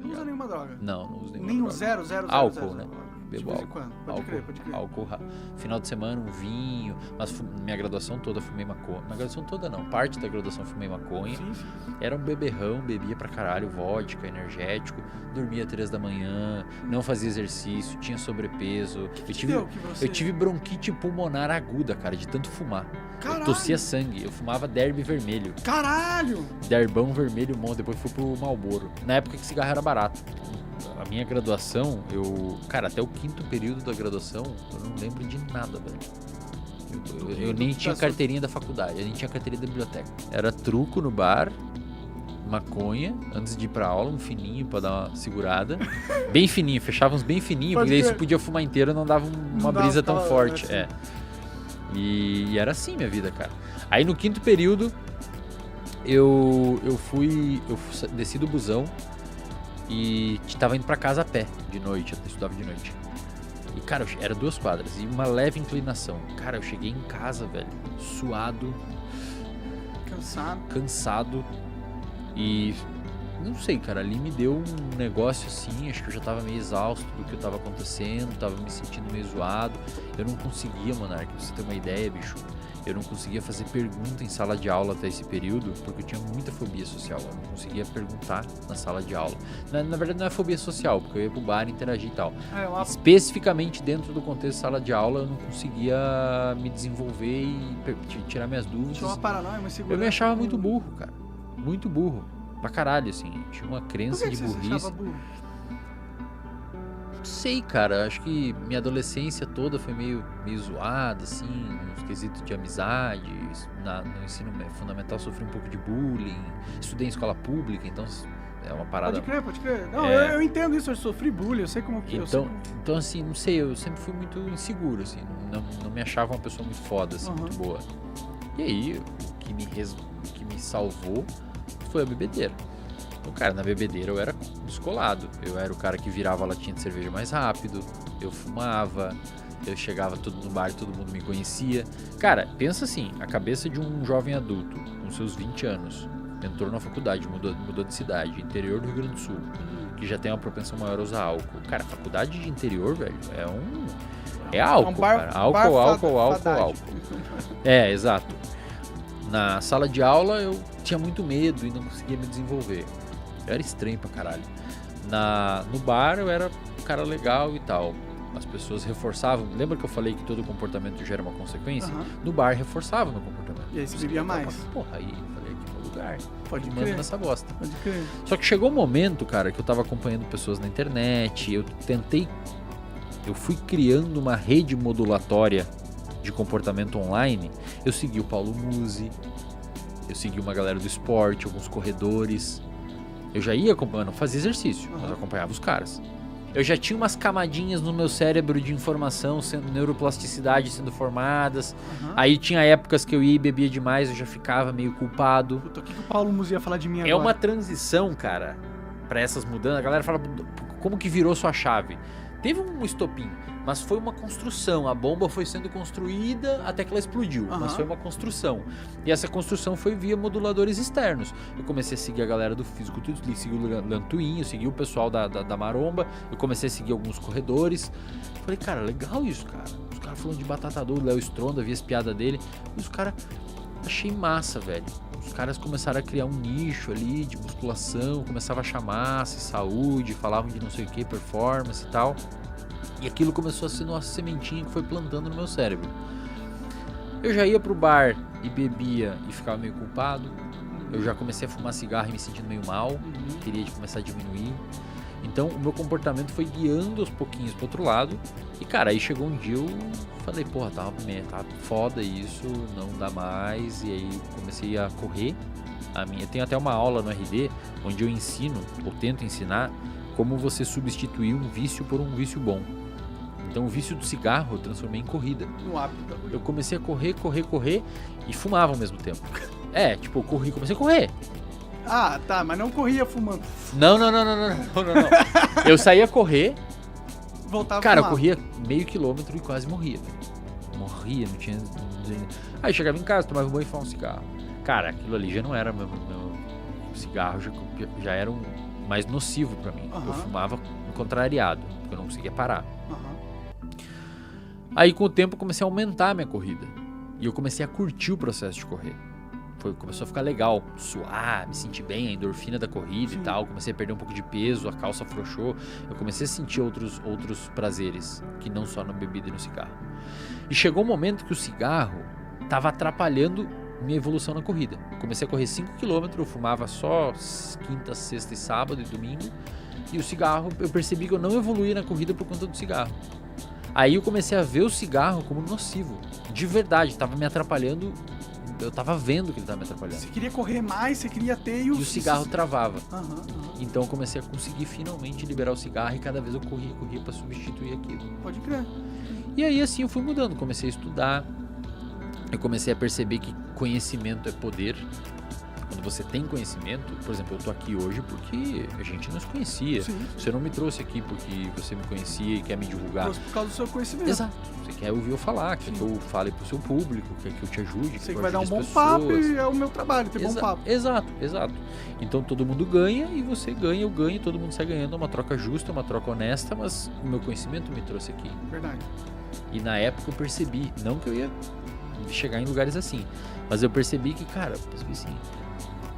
não usa nenhuma droga? Não uso nenhuma Nem droga. o zero, Álcool, né? De Bebo vez em álcool. quando. Pode crer. Álcool, final de semana um vinho, mas minha graduação toda fumei maconha. Minha graduação toda não, parte da graduação fumei maconha. Sim. Era um beberrão, bebia pra caralho, vodka, energético, dormia 3 da manhã, não fazia exercício, tinha sobrepeso. Eu tive bronquite pulmonar aguda, cara, de tanto fumar. Caralho. Eu tossia sangue, eu fumava derby vermelho. Caralho! Derbão vermelho, depois fui pro Marlboro. Na época que cigarro era barato. A minha graduação, cara, até o 5º período da graduação, eu não lembro de nada, velho. Eu nem tinha carteirinha da faculdade, eu nem tinha carteirinha da biblioteca. Era truco no bar, maconha, antes de ir pra aula, um fininho pra dar uma segurada. Bem fininho, fechava uns bem fininho, porque daí você podia fumar inteiro e não dava uma brisa tão forte. Assim. E era assim minha vida, cara. Aí no 5º período, eu desci do busão e tava indo pra casa a pé de noite, eu estudava de noite. E, cara, era 2 quadras e uma leve inclinação. Cara, eu cheguei em casa, velho, suado, cansado e não sei, cara, ali me deu um negócio assim, acho que eu já tava meio exausto do que tava acontecendo, tava me sentindo meio zoado. Eu não conseguia, Monark, pra você ter uma ideia, bicho, eu não conseguia fazer pergunta em sala de aula até esse período, porque eu tinha muita fobia social, eu não conseguia perguntar na sala de aula. Na verdade não é fobia social, porque eu ia pro bar, interagir e tal. Especificamente dentro do contexto de sala de aula, eu não conseguia me desenvolver e tirar minhas dúvidas. Tinha uma paranoia, uma segurança. Eu me achava muito burro, cara, muito burro. Pra caralho, assim, tinha uma crença de burrice. Por que você se achava burro? Não sei, cara, acho que minha adolescência toda foi meio zoada, assim, nos quesitos de amizade. No ensino fundamental sofri um pouco de bullying, estudei em escola pública, então é uma parada... Pode crer. Não, eu entendo isso, eu sofri bullying, eu sei como que Então, assim, não sei, eu sempre fui muito inseguro, assim, não me achava uma pessoa muito foda, assim, muito boa. E aí, o que me salvou foi a bebedeira. Então, cara, na bebedeira eu era descolado. Eu era o cara que virava a latinha de cerveja mais rápido. Eu fumava. Eu chegava no bar e todo mundo me conhecia. Cara, pensa assim, a cabeça de um jovem adulto, com seus 20 anos, entrou na faculdade, mudou de cidade, interior do Rio Grande do Sul, que já tem uma propensão maior a usar álcool. Cara, faculdade de interior, velho, é álcool, cara. Álcool. É, exato. Na sala de aula eu tinha muito medo e não conseguia me desenvolver. Eu era estranho pra caralho. No bar eu era um cara legal e tal. As pessoas reforçavam. Lembra que eu falei que todo comportamento gera uma consequência? No bar reforçava meu comportamento. E aí você bebia mais. Porra, aí eu falei aqui no lugar. Pode crer. Manda nessa bosta. Pode crer. Só que chegou um momento, cara, que eu tava acompanhando pessoas na internet. Eu fui criando uma rede modulatória de comportamento online. Eu segui o Paulo Musi. Eu segui uma galera do esporte, alguns corredores. Eu já ia acompanhando, fazia exercício, mas eu acompanhava os caras. Eu já tinha umas camadinhas no meu cérebro de informação, neuroplasticidade sendo formadas. Aí tinha épocas que eu ia e bebia demais, eu já ficava meio culpado. Puta, o que o Paulo Musi ia falar de mim agora? É uma transição, cara, pra essas mudanças. A galera fala, como que virou sua chave? Teve um estopim, mas foi uma construção. A bomba foi sendo construída até que ela explodiu, mas foi uma construção. E essa construção foi via moduladores externos. Eu comecei a seguir a galera do fisiculturismo, segui o Lantuinho, eu segui o pessoal da Maromba, eu comecei a seguir alguns corredores. Falei, cara, legal isso, cara. Os caras falando de Batata Doce, Léo Stronda, vi as piadas dele. E os caras, achei massa, velho. Os caras começaram a criar um nicho ali de musculação, começava a achar massa, saúde, falavam de não sei o que, performance e tal. E aquilo começou a ser uma sementinha que foi plantando no meu cérebro. Eu já ia pro bar e bebia e ficava meio culpado. Eu já comecei a fumar cigarro e me sentindo meio mal. Queria começar a diminuir. Então o meu comportamento foi guiando aos pouquinhos pro outro lado. E cara, aí chegou um dia eu falei, porra, tá foda isso, não dá mais. E aí comecei a correr. Eu tenho até uma aula no RD onde eu ensino, ou tento ensinar, como você substituir um vício por um vício bom. Então o vício do cigarro eu transformei em corrida. No hábito. Eu comecei a correr e fumava ao mesmo tempo. Tipo, eu comecei a correr. Ah, tá, mas não corria fumando. Não. Eu saía a correr. Voltava cara, a fumar. eu corria meio quilômetro e quase morria. Morria, não tinha... Aí chegava em casa, tomava um banho e fumava um cigarro. Cara, aquilo ali já não era meu cigarro, já era mais nocivo pra mim. Eu fumava contrariado, porque eu não conseguia parar. Aí com o tempo eu comecei a aumentar a minha corrida. E eu comecei a curtir o processo de correr. Começou a ficar legal, suar, me sentir bem, a endorfina da corrida e tal. Comecei a perder um pouco de peso, a calça afrouxou. Eu comecei a sentir outros prazeres, que não só na bebida e no cigarro. E chegou um momento que o cigarro estava atrapalhando minha evolução na corrida. Comecei a correr 5 km, eu fumava só quinta, sexta e sábado e domingo. E o cigarro, eu percebi que eu não evoluía na corrida por conta do cigarro. Aí eu comecei a ver o cigarro como nocivo. De verdade, estava me atrapalhando. Eu tava vendo que ele tava me atrapalhando. Você queria correr mais, você queria ter... E o cigarro travava. Então eu comecei a conseguir finalmente liberar o cigarro e cada vez eu corria pra substituir aquilo. Pode crer. E aí assim eu fui mudando, comecei a estudar. Eu comecei a perceber que conhecimento é poder. Quando você tem conhecimento, por exemplo, eu tô aqui hoje porque a gente não se conhecia. Sim. Você não me trouxe aqui porque você me conhecia e quer me divulgar. Trouxe por causa do seu conhecimento. Exato. Você quer ouvir eu falar, quer que eu fale pro seu público, quer que eu te ajude. Você que vai dar um bom papo e é o meu trabalho, ter bom papo. Exato. Então todo mundo ganha e você ganha, eu ganho, todo mundo sai ganhando. É uma troca justa, uma troca honesta, mas o meu conhecimento me trouxe aqui. Verdade. E na época eu percebi, não que eu ia chegar em lugares assim, mas eu percebi que, cara, assim,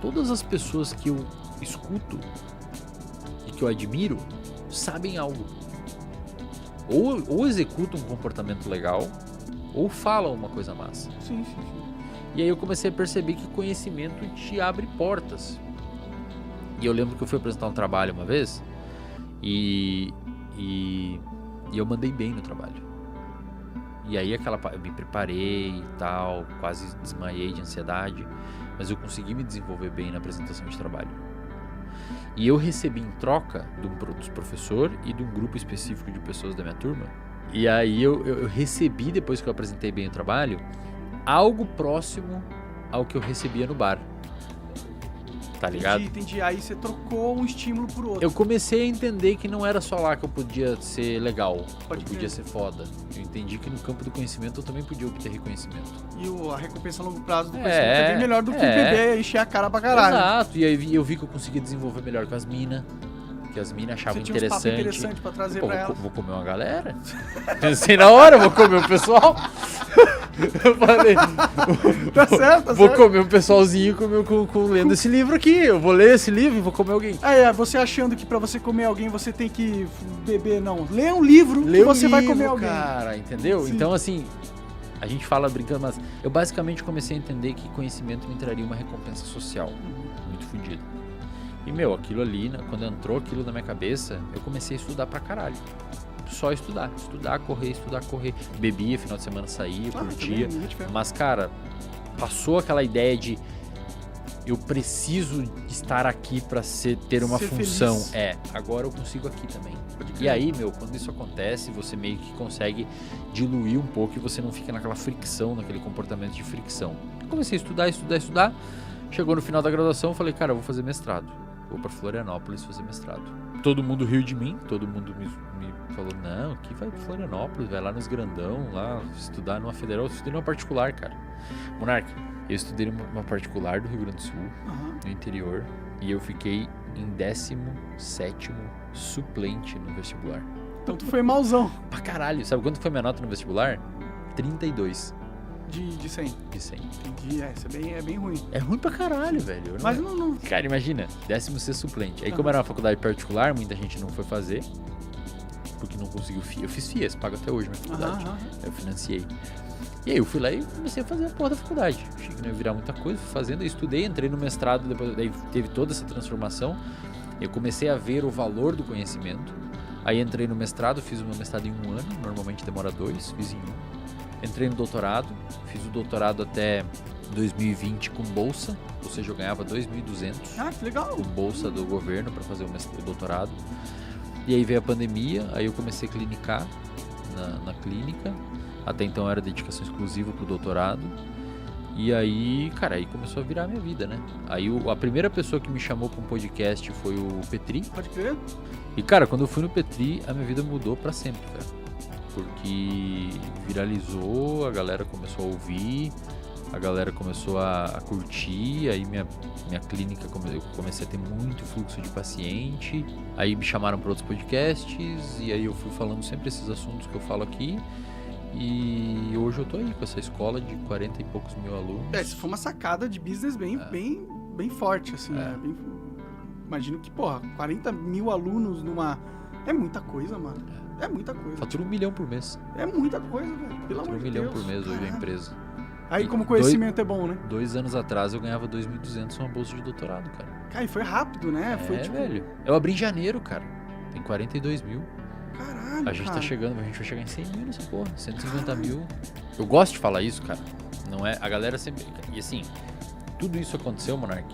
todas as pessoas que eu escuto e que eu admiro sabem algo. Ou executam um comportamento legal, ou falam uma coisa massa. Sim. E aí eu comecei a perceber que conhecimento te abre portas. E eu lembro que eu fui apresentar um trabalho uma vez e eu mandei bem no trabalho. E aí eu me preparei e tal, quase desmaiei de ansiedade, mas eu consegui me desenvolver bem na apresentação de trabalho. E eu recebi em troca dos professores e de um grupo específico de pessoas da minha turma. E aí eu recebi, depois que eu apresentei bem o trabalho, algo próximo ao que eu recebia no bar. Tá ligado? Entendi. Aí você trocou um estímulo por outro. Eu comecei a entender que não era só lá que eu podia ser legal, podia ser foda. Eu entendi que no campo do conhecimento eu também podia obter reconhecimento. E a recompensa a longo prazo do conhecimento é bem melhor do que beber e encher a cara pra caralho. Exato. E aí eu vi que eu conseguia desenvolver melhor com as minas. Que as minas achavam interessante. Você tinha um papo interessante pra trazer pra elas. Vou comer uma galera. Pensei na hora, vou comer o pessoal. Eu falei, tá certo. Vou comer um pessoalzinho lendo esse livro aqui. Eu vou ler esse livro e vou comer alguém. Você achando que pra você comer alguém você tem que beber, não. Lê um livro que você vai comer alguém. Cara, entendeu? Sim. Então, assim, a gente fala brincando, mas eu basicamente comecei a entender que conhecimento me traria uma recompensa social. Muito fodida. E, aquilo ali, quando entrou aquilo na minha cabeça, eu comecei a estudar pra caralho. Só estudar, correr. Bebia, final de semana saía, curtia. Mas, cara, passou aquela ideia de eu preciso estar aqui pra ter uma função. Feliz. Agora eu consigo aqui também. E aí, quando isso acontece, você meio que consegue diluir um pouco e você não fica naquela fricção, naquele comportamento de fricção. Eu comecei a estudar. Chegou no final da graduação, eu falei, cara, eu vou fazer mestrado. Vou pra Florianópolis fazer mestrado. Todo mundo riu de mim, todo mundo me falou, não, que vai pra Florianópolis, vai lá nos grandão, lá estudar numa federal. Eu estudei numa particular, cara. Monark, eu estudei numa particular do Rio Grande do Sul, no interior, e eu fiquei em 17º suplente no vestibular. Então tu foi malzão. Pra caralho, sabe quanto foi minha nota no vestibular? 32. De 100. De 100. Entendi, isso é bem ruim. É ruim pra caralho, velho. Mas não... Cara, imagina, 16º suplente. Aí como era uma faculdade particular, muita gente não foi fazer, porque não conseguiu FIA. Eu fiz FIA, pago até hoje minha faculdade. Eu financiei. E aí eu fui lá e comecei a fazer a porra da faculdade. Achei que não ia virar muita coisa, fui fazendo, eu estudei, entrei no mestrado, depois daí teve toda essa transformação. Eu comecei a ver o valor do conhecimento. Aí entrei no mestrado, fiz o meu mestrado em 1 ano, normalmente demora 2, fiz em 1. Entrei no doutorado, fiz o doutorado até 2020 com bolsa, ou seja, eu ganhava 2.200 que legal. com bolsa do governo para fazer o doutorado. E aí veio a pandemia, aí eu comecei a clinicar na clínica, até então era dedicação exclusiva pro doutorado. E aí, cara, aí começou a virar a minha vida, né? Aí a primeira pessoa que me chamou para um podcast foi o Petri. Pode crer. E, cara, quando eu fui no Petri, a minha vida mudou para sempre, cara. Porque viralizou, a galera começou a ouvir a galera começou a curtir, aí minha clínica, eu comecei a ter muito fluxo de paciente, aí me chamaram para outros podcasts, e aí eu fui falando sempre esses assuntos que eu falo aqui, e hoje eu tô aí com essa escola de 40 e poucos mil alunos. Isso foi uma sacada de business bem forte, assim, né? Imagino que, 40 mil alunos numa... É muita coisa, mano. É muita coisa. Fatura 1 milhão por mês. É muita coisa, velho. Pelo amor de Deus. 1 milhão por mês hoje a empresa. Aí, como conhecimento é bom, né? 2 anos atrás eu ganhava 2.200 numa bolsa de doutorado, cara. Cara, e foi rápido, né? Foi velho. Eu abri em janeiro, cara. Tem 42 mil. Caralho, a gente cara. A gente vai chegar em 100 mil nessa porra. 150 mil. Eu gosto de falar isso, cara. Não é... A galera sempre... E assim, tudo isso aconteceu, Monark.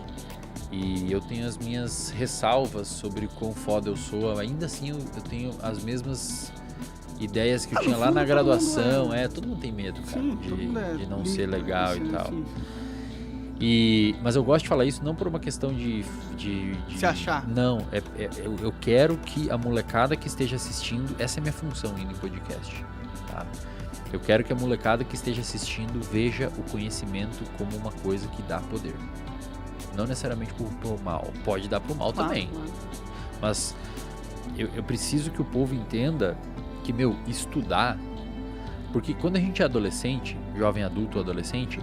E eu tenho as minhas ressalvas sobre quão foda eu sou. Ainda assim, eu tenho as mesmas ideias que eu tinha lá na graduação. Todo mundo tem medo, cara, sim, de não ser legal e tal. Sim. Mas eu gosto de falar isso não por uma questão de se achar. Não, eu quero que a molecada que esteja assistindo, essa é a minha função indo em podcast, tá? Eu quero que a molecada que esteja assistindo veja o conhecimento como uma coisa que dá poder. Não necessariamente por mal, pode dar por mal também. Mas eu preciso que o povo entenda que, estudar... Porque quando a gente é adolescente, jovem adulto ou adolescente,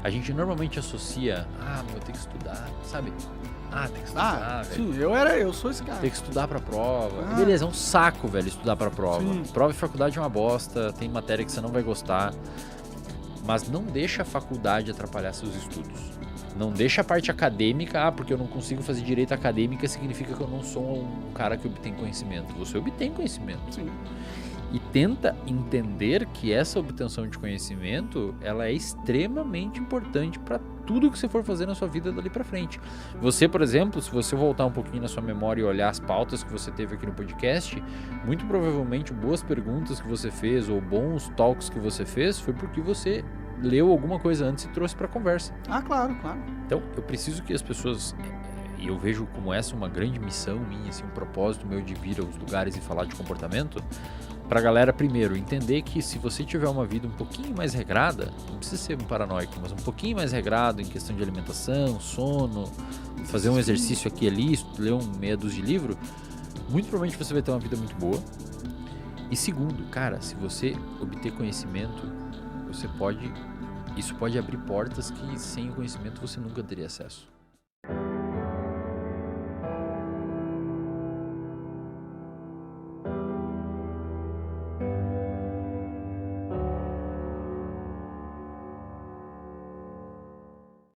a gente normalmente associa... eu tenho que estudar, sabe? Tem que estudar, velho. Sim, eu sou esse cara. Tem que estudar pra prova. Beleza, é um saco, velho, estudar pra prova. Sim. Prova e faculdade é uma bosta, tem matéria que você não vai gostar. Mas não deixa a faculdade atrapalhar seus estudos. Não deixa a parte acadêmica, porque eu não consigo fazer direito acadêmica, significa que eu não sou um cara que obtém conhecimento. Você obtém conhecimento. Sim. E tenta entender que essa obtenção de conhecimento, ela é extremamente importante para tudo que você for fazer na sua vida dali para frente. Você, por exemplo, se você voltar um pouquinho na sua memória e olhar as pautas que você teve aqui no podcast, muito provavelmente boas perguntas que você fez ou bons talks que você fez foi porque você leu alguma coisa antes e trouxe para conversa. Claro. Então, eu preciso que as pessoas... E eu vejo como essa uma grande missão minha, assim, um propósito meu de vir aos lugares e falar de comportamento, pra galera, primeiro, entender que se você tiver uma vida um pouquinho mais regrada, não precisa ser um paranoico, mas um pouquinho mais regrado em questão de alimentação, sono, fazer um exercício aqui e ali, ler meia dúzia de livro, muito provavelmente você vai ter uma vida muito boa. E segundo, cara, se você obter conhecimento, isso pode abrir portas que sem o conhecimento você nunca teria acesso.